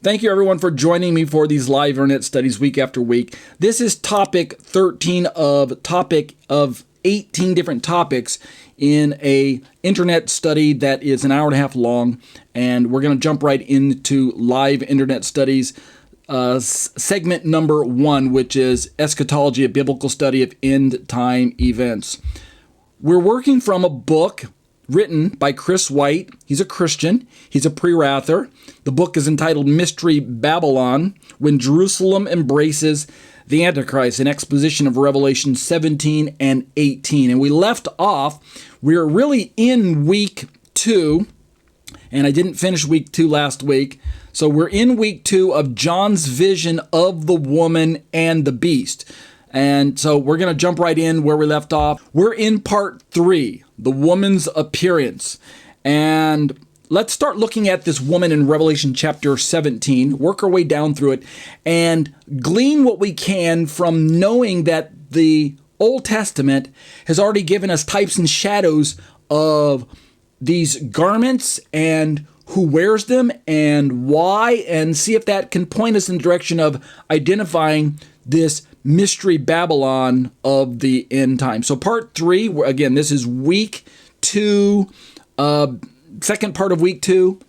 Thank you, everyone, for joining me for these live internet studies week after week. This is topic 13 of 18 different topics in a internet study that is an hour and a half long, and we're going to jump right into live internet studies. Segment number 1, which is Eschatology, a biblical study of end-time events. We're working from a book written by Chris White. He's a Christian. He's a Prewrather. The book is entitled Mystery Babylon, When Jerusalem Embraces the Antichrist, an exposition of Revelation 17 and 18. And we left off, we're really in week 2, and I didn't finish week 2 last week. So we're in week 2 of John's vision of the woman and the beast. And so we're going to jump right in where we left off. We're in part 3, the woman's appearance. And let's start looking at this woman in Revelation chapter 17, work our way down through it, and glean what we can from knowing that the Old Testament has already given us types and shadows of these garments and who wears them and why, and see if that can point us in the direction of identifying this mystery Babylon of the end time. So part 3, again, this is week 2, second part of week 2.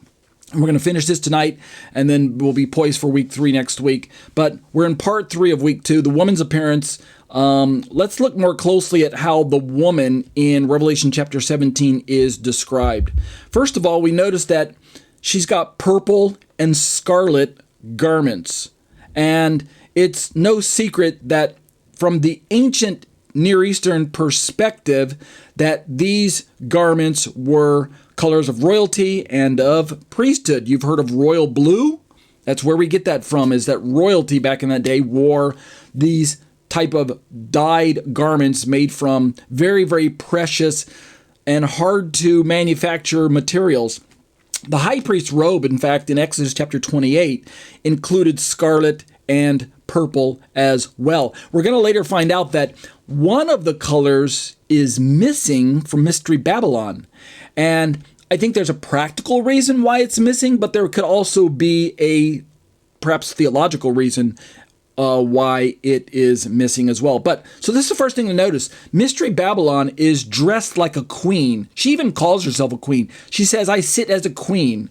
And we're going to finish this tonight, and then we'll be poised for week 3 next week. But we're in part 3 of week 2, the woman's appearance. Let's look more closely at how the woman in Revelation chapter 17 is described. First of all, we notice that she's got purple and scarlet garments. And it's no secret that from the ancient Near Eastern perspective, that these garments were colors of royalty and of priesthood. You've heard of royal blue? That's where we get that from, is that royalty back in that day wore these type of dyed garments made from very, very precious and hard to manufacture materials. The high priest's robe, in fact, in Exodus chapter 28, included scarlet and purple as well. We're going to later find out that one of the colors is missing from Mystery Babylon. And I think there's a practical reason why it's missing, but there could also be a perhaps theological reason why it is missing as well. But so this is the first thing to notice. Mystery Babylon is dressed like a queen. She even calls herself a queen. She says, "I sit as a queen."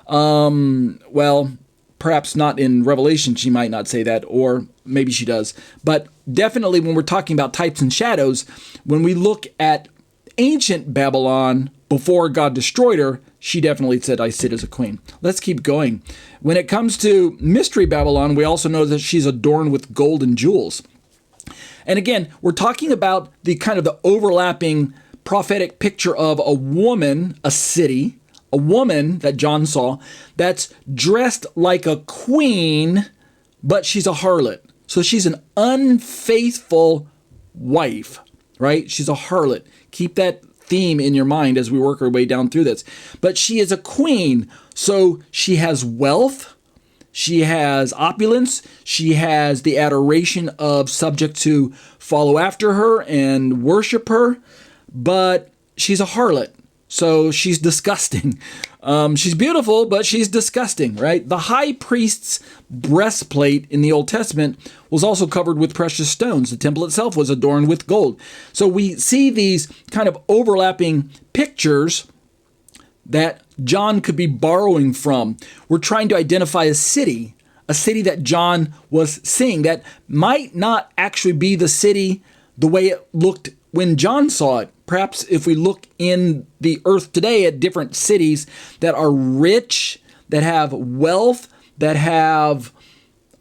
Well, perhaps not in Revelation, she might not say that, or maybe she does. But definitely when we're talking about types and shadows, when we look at ancient Babylon before God destroyed her, she definitely said, "I sit as a queen." Let's keep going. When it comes to Mystery Babylon, we also know that she's adorned with gold and jewels. And again, we're talking about the kind of the overlapping prophetic picture of a woman, a city, a woman that John saw that's dressed like a queen, but she's a harlot. So she's an unfaithful wife, right? She's a harlot. Keep that theme in your mind as we work our way down through this. But she is a queen, so she has wealth, she has opulence, she has the adoration of subjects who follow after her and worship her, but she's a harlot. So she's disgusting. She's beautiful, but she's disgusting, right? The high priest's breastplate in the Old Testament was also covered with precious stones. The temple itself was adorned with gold. So we see these kind of overlapping pictures that John could be borrowing from. We're trying to identify a city that John was seeing that might not actually be the city the way it looked when John saw it. Perhaps if we look in the earth today at different cities that are rich, that have wealth, that have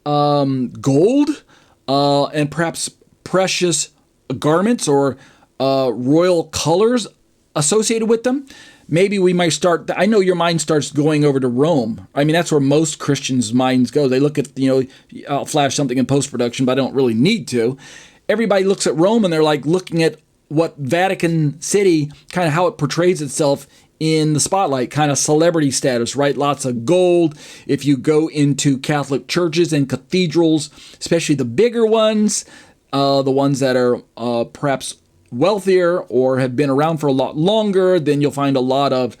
gold, and perhaps precious garments or royal colors associated with them, maybe we might start, I know your mind starts going over to Rome. I mean, that's where most Christians' minds go. They look at, I'll flash something in post-production, but I don't really need to. Everybody looks at Rome and they're like looking at what Vatican City, kind of how it portrays itself in the spotlight, kind of celebrity status, right? Lots of gold. If you go into Catholic churches and cathedrals, especially the bigger ones, the ones that are perhaps wealthier or have been around for a lot longer, then you'll find a lot of,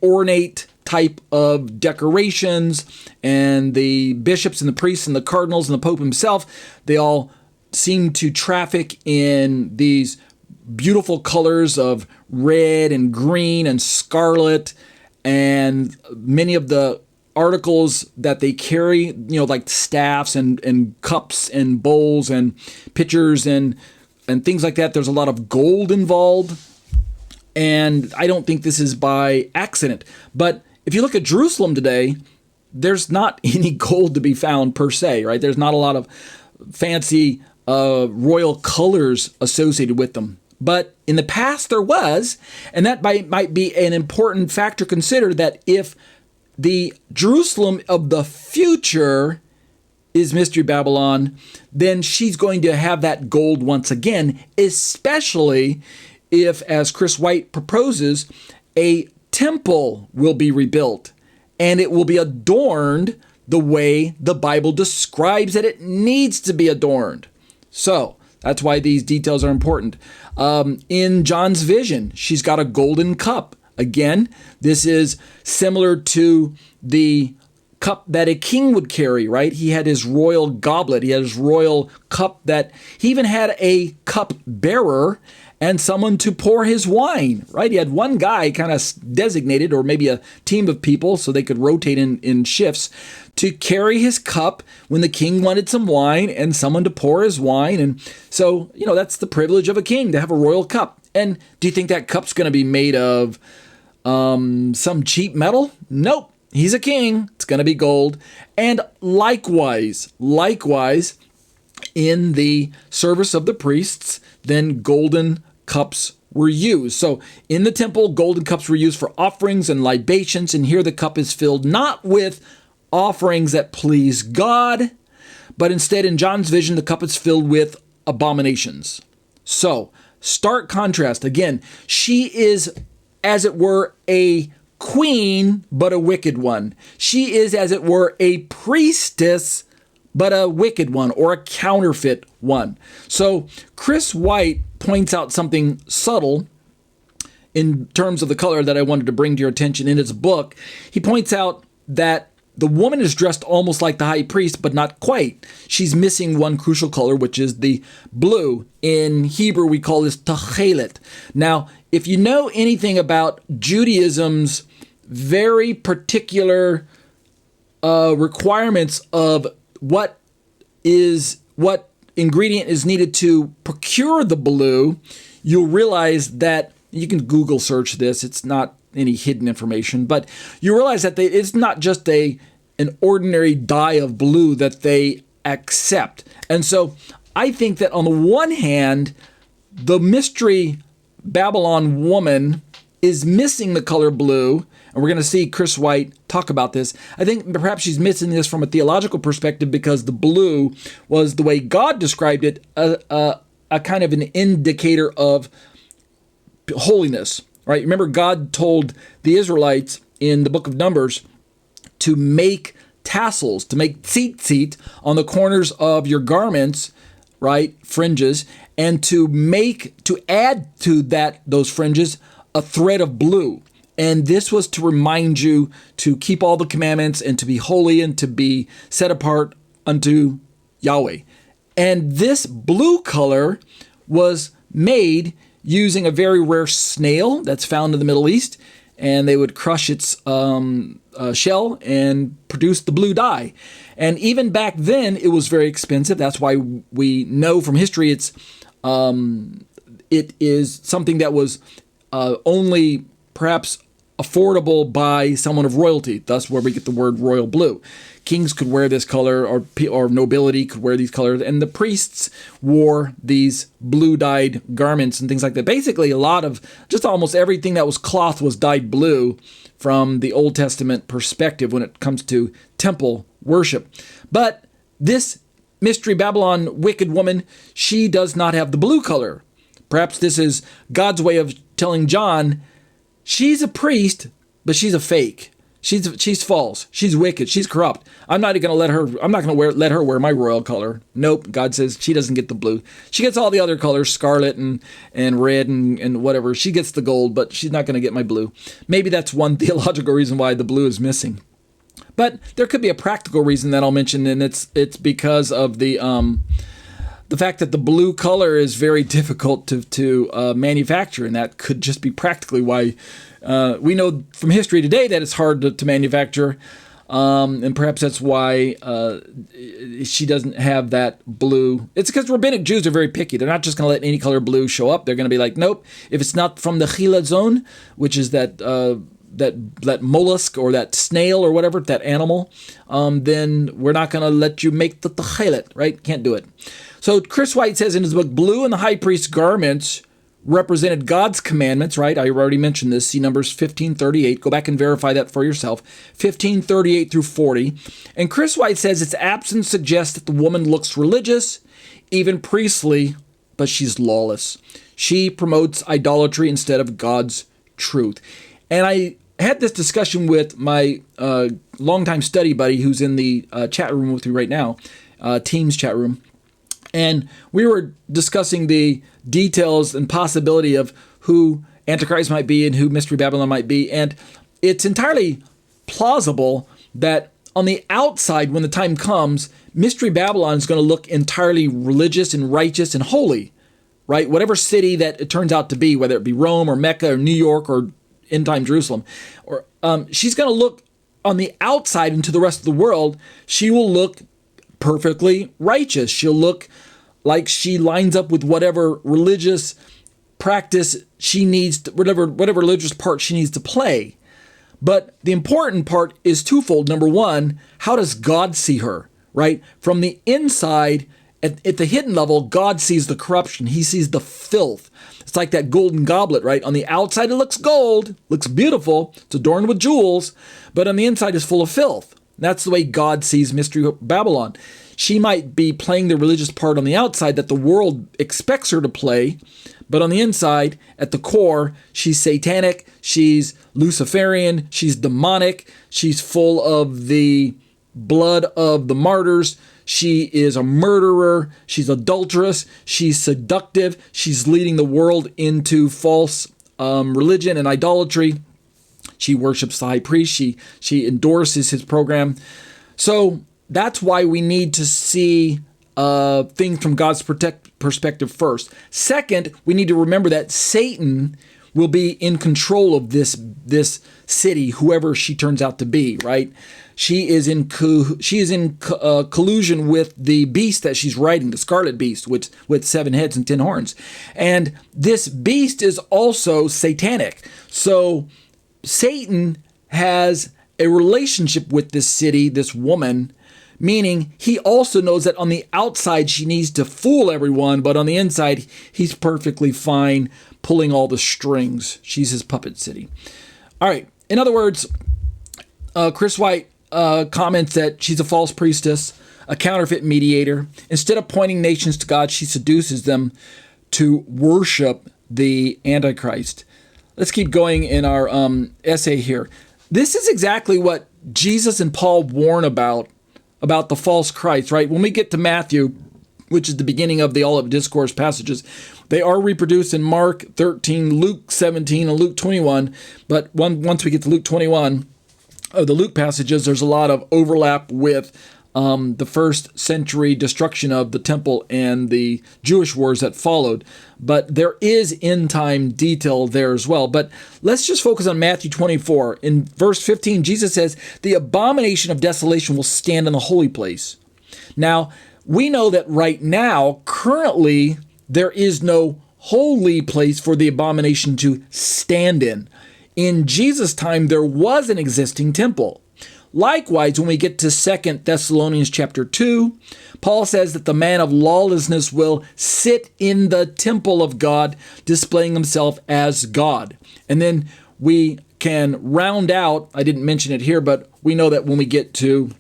ornate type of decorations, and the bishops and the priests and the cardinals and the Pope himself, they all seem to traffic in these beautiful colors of red and green and scarlet, and many of the articles that they carry, like staffs and cups and bowls and pitchers and things like that. There's a lot of gold involved. And I don't think this is by accident. But if you look at Jerusalem today, there's not any gold to be found per se, right? There's not a lot of fancy royal colors associated with them. But in the past there was, and that might be an important factor to consider, that if the Jerusalem of the future is Mystery Babylon, then she's going to have that gold once again, especially if, as Chris White proposes, a temple will be rebuilt and it will be adorned the way the Bible describes that it needs to be adorned. So that's why these details are important. In John's vision, she's got a golden cup. Again, this is similar to the cup that a king would carry, right? He had his royal goblet. He had his royal cup that he even had a cup bearer and someone to pour his wine, right? He had one guy kind of designated, or maybe a team of people so they could rotate in shifts, to carry his cup when the king wanted some wine, and someone to pour his wine. And so, that's the privilege of a king, to have a royal cup. And do you think that cup's going to be made of some cheap metal? Nope. He's a king. It's going to be gold. And likewise, in the service of the priests, then golden cups were used. So in the temple, golden cups were used for offerings and libations. And here the cup is filled not with offerings that please God, but instead in John's vision, the cup is filled with abominations. So stark contrast. Again, she is, as it were, a queen, but a wicked one. She is, as it were, a priestess, but a wicked one, or a counterfeit one. So Chris White points out something subtle in terms of the color that I wanted to bring to your attention in his book. He points out that the woman is dressed almost like the high priest, but not quite. She's missing one crucial color, which is the blue. In Hebrew, we call this tachelet. Now, if you know anything about Judaism's very particular requirements of what ingredient is needed to procure the blue, you'll realize that, you can Google search this, it's not any hidden information, but you realize that it's not just an ordinary dye of blue that they accept. And so I think that on the one hand, the Mystery Babylon woman is missing the color blue, and we're going to see Chris White talk about this. I think perhaps she's missing this from a theological perspective because the blue was, the way God described it, a kind of an indicator of holiness, right? Remember, God told the Israelites in the book of Numbers to make tassels, to make tzitzit on the corners of your garments, right? Fringes, and to add to those fringes a thread of blue. And this was to remind you to keep all the commandments and to be holy and to be set apart unto Yahweh. And this blue color was made using a very rare snail that's found in the Middle East. And they would crush its shell and produce the blue dye. And even back then, it was very expensive. That's why we know from history it is something that was only perhaps affordable by someone of royalty. Thus, where we get the word royal blue. Kings could wear this color, or nobility could wear these colors, and the priests wore these blue-dyed garments and things like that. Basically, a lot of, just almost everything that was cloth was dyed blue from the Old Testament perspective when it comes to temple worship. But this Mystery Babylon wicked woman, she does not have the blue color. Perhaps this is God's way of telling John, she's a priest, but she's a fake. She's false. She's wicked. She's corrupt. I'm not going to let her wear my royal color. Nope. God says she doesn't get the blue. She gets all the other colors, scarlet and red and whatever. She gets the gold, but she's not going to get my blue. Maybe that's one theological reason why the blue is missing. But there could be a practical reason that I'll mention, and it's because of the fact that the blue color is very difficult to manufacture, and that could just be practically why we know from history today that it's hard to manufacture, and perhaps that's why she doesn't have that blue. It's because rabbinic Jews are very picky. They're not just going to let any color blue show up. They're going to be like, nope, if it's not from the Chila zone, which is that mollusk or that snail or whatever, that animal, then we're not going to let you make the techelet, right? Can't do it. So Chris White says in his book, blue in the high priest's garments represented God's commandments, right? I already mentioned this. See Numbers 15:38. Go back and verify that for yourself. 15:38 through 40. And Chris White says its absence suggests that the woman looks religious, even priestly, but she's lawless. She promotes idolatry instead of God's truth. And I had this discussion with my longtime study buddy who's in the chat room with me right now, Teams chat room. And we were discussing the details and possibility of who Antichrist might be and who Mystery Babylon might be. And it's entirely plausible that on the outside, when the time comes, Mystery Babylon is going to look entirely religious and righteous and holy, right? Whatever city that it turns out to be, whether it be Rome or Mecca or New York or end-time Jerusalem, or she's going to look on the outside into the rest of the world. She will look perfectly righteous. She'll look like she lines up with whatever religious practice she needs, whatever religious part she needs to play. But the important part is twofold. Number one, how does God see her, right? From the inside, at the hidden level, God sees the corruption. He sees the filth. It's like that golden goblet, right? On the outside, it looks gold, looks beautiful. It's adorned with jewels, but on the inside is full of filth. That's the way God sees Mystery Babylon. She might be playing the religious part on the outside that the world expects her to play, but on the inside, at the core, she's satanic, she's Luciferian, she's demonic, she's full of the blood of the martyrs, she is a murderer, she's adulterous, she's seductive, she's leading the world into false religion and idolatry. She worships the high priest. She endorses his program. So that's why we need to see things from God's perspective first. Second, we need to remember that Satan will be in control of this city, whoever she turns out to be, right? She is in collusion with the beast that she's riding, the scarlet beast with 7 heads and 10 horns. And this beast is also satanic. So Satan has a relationship with this city, this woman, meaning he also knows that on the outside she needs to fool everyone, but on the inside he's perfectly fine pulling all the strings. She's his puppet city. All right. In other words, Chris White comments that she's a false priestess, a counterfeit mediator. Instead of pointing nations to God, she seduces them to worship the Antichrist. Let's keep going in our essay here. This is exactly what Jesus and Paul warn about the false Christ, right? When we get to Matthew, which is the beginning of the Olivet Discourse passages, they are reproduced in Mark 13, Luke 17, and Luke 21. But once we get to Luke 21, of the Luke passages, there's a lot of overlap with the first century destruction of the temple and the Jewish wars that followed. But there is end-time detail there as well. But let's just focus on Matthew 24. In verse 15, Jesus says, "The abomination of desolation will stand in the holy place." Now, we know that right now, currently, there is no holy place for the abomination to stand in. In Jesus' time, there was an existing temple. Likewise, when we get to 2 Thessalonians chapter 2, Paul says that the man of lawlessness will sit in the temple of God, displaying himself as God. And then we can round out, I didn't mention it here, but we know that when we get to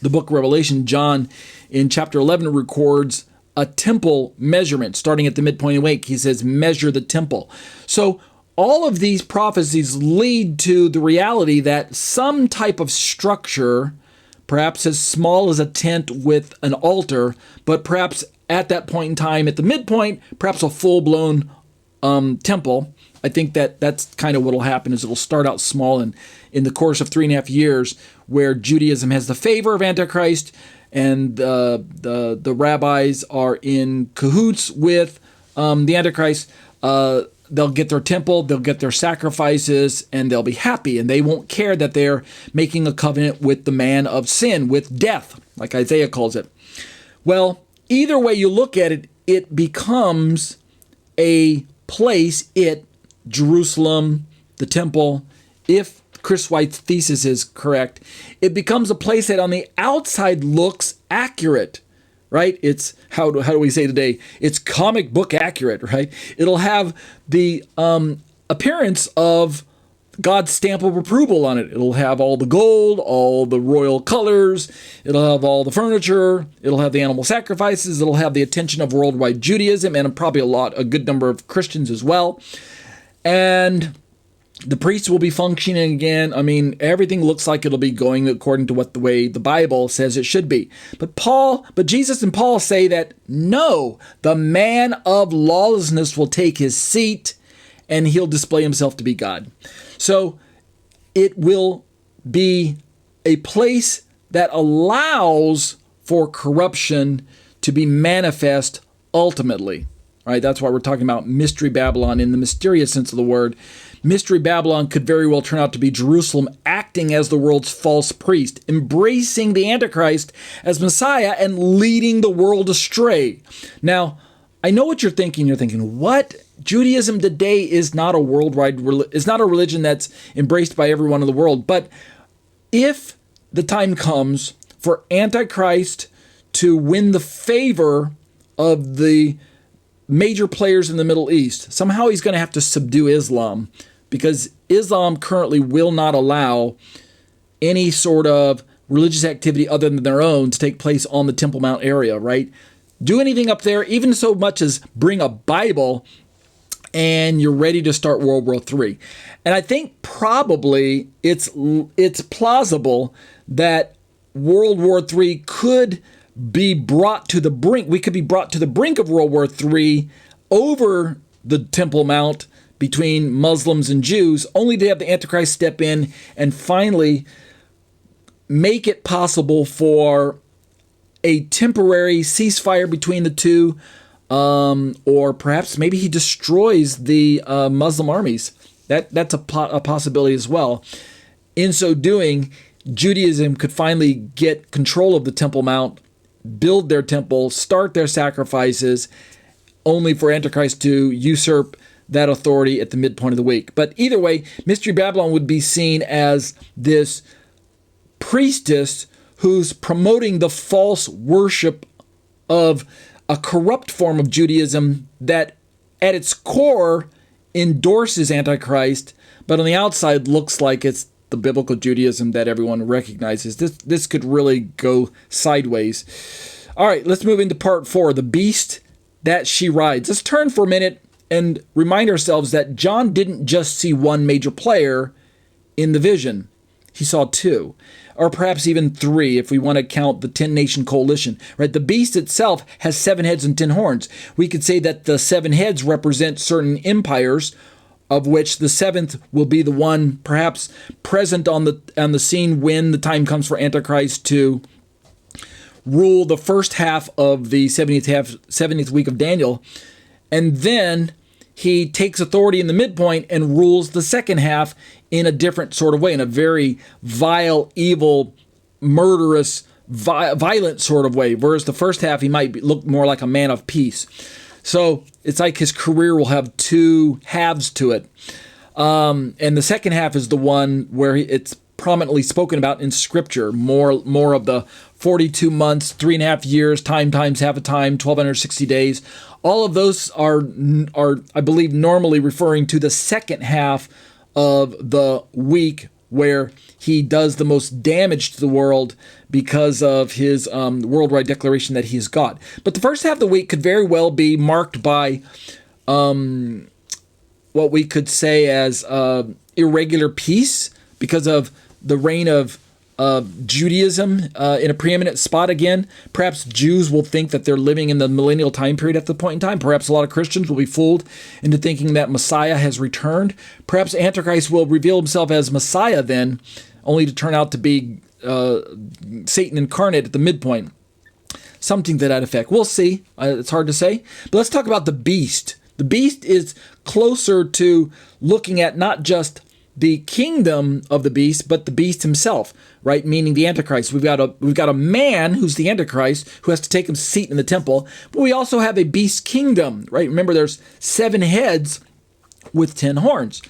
the book of Revelation, John in chapter 11 records a temple measurement starting at the midpoint awake. He says, measure the temple. So all of these prophecies lead to the reality that some type of structure, perhaps as small as a tent with an altar, but perhaps at that point in time, at the midpoint, perhaps a full-blown temple. I think that's kind of what will happen, is it will start out small, and in the course of 3.5 years, where Judaism has the favor of Antichrist, and the rabbis are in cahoots with the Antichrist, they'll get their temple, they'll get their sacrifices, and they'll be happy, and they won't care that they're making a covenant with the man of sin, with death, like Isaiah calls it. Well, either way you look at it, it becomes a place, Jerusalem, the temple, if Chris White's thesis is correct, it becomes a place that on the outside looks accurate, right? It's, how do we say today? It's comic book accurate, right? It'll have the appearance of God's stamp of approval on it. It'll have all the gold, all the royal colors. It'll have all the furniture. It'll have the animal sacrifices. It'll have the attention of worldwide Judaism and probably a good number of Christians as well. And the priests will be functioning again. I mean, everything looks like it'll be going according to the way the Bible says it should be. But Jesus and Paul say that no, the man of lawlessness will take his seat and he'll display himself to be God. So it will be a place that allows for corruption to be manifest ultimately. All right, that's why we're talking about Mystery Babylon in the mysterious sense of the word. Mystery Babylon could very well turn out to be Jerusalem acting as the world's false priest, embracing the Antichrist as Messiah and leading the world astray. Now, I know what you're thinking. You're thinking, what? Judaism today is not a worldwide, is not a religion that's embraced by everyone in the world. But if the time comes for Antichrist to win the favor of the major players in the Middle East, somehow he's going to have to subdue Islam, because Islam currently will not allow any sort of religious activity other than their own to take place on the Temple Mount area, right? Do anything up there, even so much as bring a Bible, and you're ready to start World War III. And I think probably it's plausible that World War III could be brought to the brink. We could be brought to the brink of World War III over the Temple Mount between Muslims and Jews, only to have the Antichrist step in and finally make it possible for a temporary ceasefire between the two, or perhaps maybe he destroys the Muslim armies. That's a possibility as well. In so doing, Judaism could finally get control of the Temple Mount, build their temple, start their sacrifices, only for Antichrist to usurp that authority at the midpoint of the week. But either way, Mystery Babylon would be seen as this priestess who's promoting the false worship of a corrupt form of Judaism that at its core endorses Antichrist, but on the outside looks like it's the biblical Judaism that everyone recognizes. This could really go sideways. All right, let's move into part 4, the beast that she rides. Let's turn for a minute and remind ourselves that John didn't just see one major player in the vision. He saw 2, or perhaps even 3 if we want to count the 10-nation coalition. Right? The beast itself has 7 heads and 10 horns. We could say that the 7 heads represent certain empires, of which the 7th will be the one perhaps present on the scene when the time comes for Antichrist to rule the first half of the 70th week of Daniel. And then he takes authority in the midpoint and rules the second half in a different sort of way, in a very vile, evil, murderous, violent sort of way. Whereas the first half, he might look more like a man of peace. So it's like his career will have 2 halves to it. And the second half is the one where it's prominently spoken about in Scripture. More of the 42 months, 3.5 years, time times half a time, 1,260 days. All of those are, I believe, normally referring to the second half of the week, where he does the most damage to the world because of his worldwide declaration that he is God. But the first half of the week could very well be marked by what we could say as irregular peace because of the reign of Judaism in a preeminent spot again. Perhaps Jews will think that they're living in the millennial time period at the point in time. Perhaps a lot of Christians will be fooled into thinking that Messiah has returned. Perhaps Antichrist will reveal himself as Messiah then, only to turn out to be Satan incarnate at the midpoint. Something to that effect. We'll see. It's hard to say. But let's talk about the beast. The beast is closer to looking at not just the kingdom of the beast, but the beast himself, right? Meaning the Antichrist. We've got a man who's the Antichrist who has to take his seat in the temple, but we also have a beast kingdom, right? Remember, there's 7 heads with 10 horns.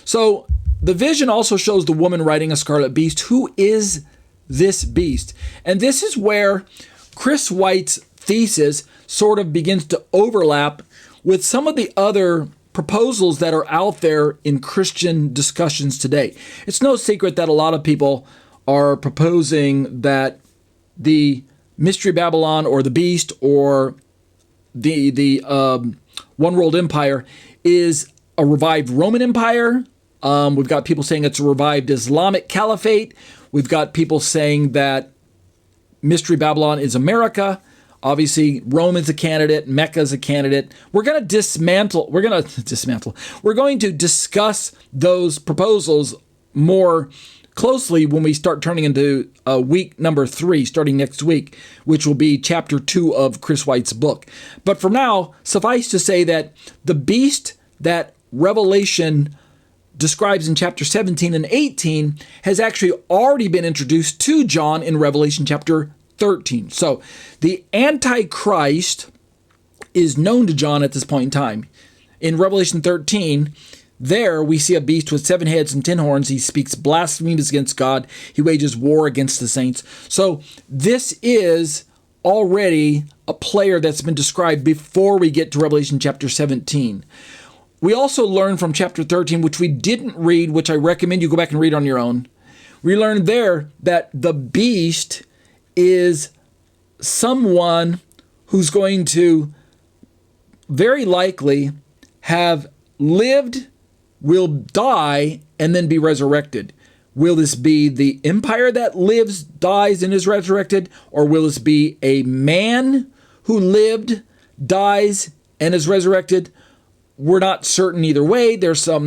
So the vision also shows the woman riding a scarlet beast. Who is this beast? And this is where Chris White's thesis sort of begins to overlap with some of the other proposals that are out there in Christian discussions today. It's no secret that a lot of people are proposing that the Mystery Babylon or the beast or the one world empire is a revived Roman Empire. We've got people saying it's a revived Islamic caliphate. We've got people saying that Mystery Babylon is America. Obviously, Rome is a candidate. Mecca is a candidate. We're going to dismantle. We're going to discuss those proposals more closely when we start turning into week number 3, starting next week, which will be chapter 2 of Chris White's book. But for now, suffice to say that the beast that Revelation describes in chapter 17 and 18 has actually already been introduced to John in Revelation chapter 13. So the Antichrist is known to John at this point in time. In Revelation 13, there we see a beast with 7 heads and 10 horns. He speaks blasphemies against God. He wages war against the saints. So this is already a player that's been described before we get to Revelation chapter 17. We also learn from chapter 13, which we didn't read, which I recommend you go back and read on your own. We learned there that the beast is someone who's going to very likely have lived, will die, and then be resurrected. Will this be the empire that lives, dies, and is resurrected? Or will this be a man who lived, dies, and is resurrected? We're not certain either way. There's a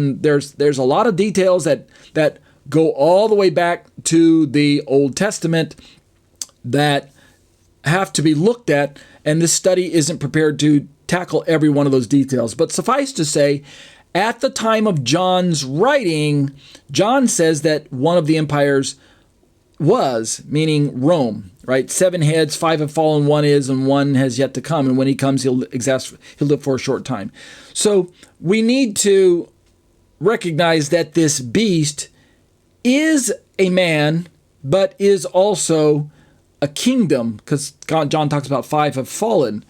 lot of details that go all the way back to the Old Testament that have to be looked at, and this study isn't prepared to tackle every one of those details. But suffice to say, at the time of John's writing, John says that one of the empires was, meaning Rome, right? 7 heads, 5 have fallen, 1 is, and 1 has yet to come. And when he comes, he'll live for a short time. So we need to recognize that this beast is a man, but is also a kingdom, because John talks about 5 have fallen.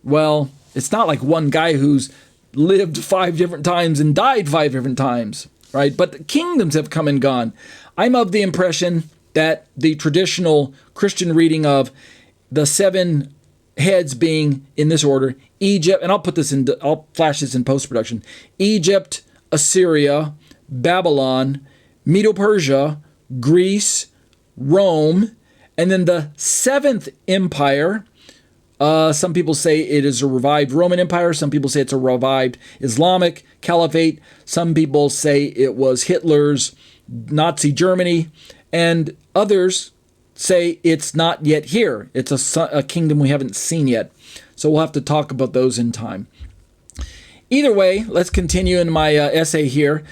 Well, it's not like one guy who's lived 5 different times and died 5 different times, right? But the kingdoms have come and gone. I'm of the impression that the traditional Christian reading of the 7 heads being in this order, Egypt, and I'll flash this in post-production, Egypt, Assyria, Babylon, Medo-Persia, Greece, Rome, and then the 7th empire. Some people say it is a revived Roman Empire. Some people say it's a revived Islamic caliphate. Some people say it was Hitler's Nazi Germany. And others say it's not yet here. It's a kingdom we haven't seen yet. So we'll have to talk about those in time. Either way, let's continue in my essay here.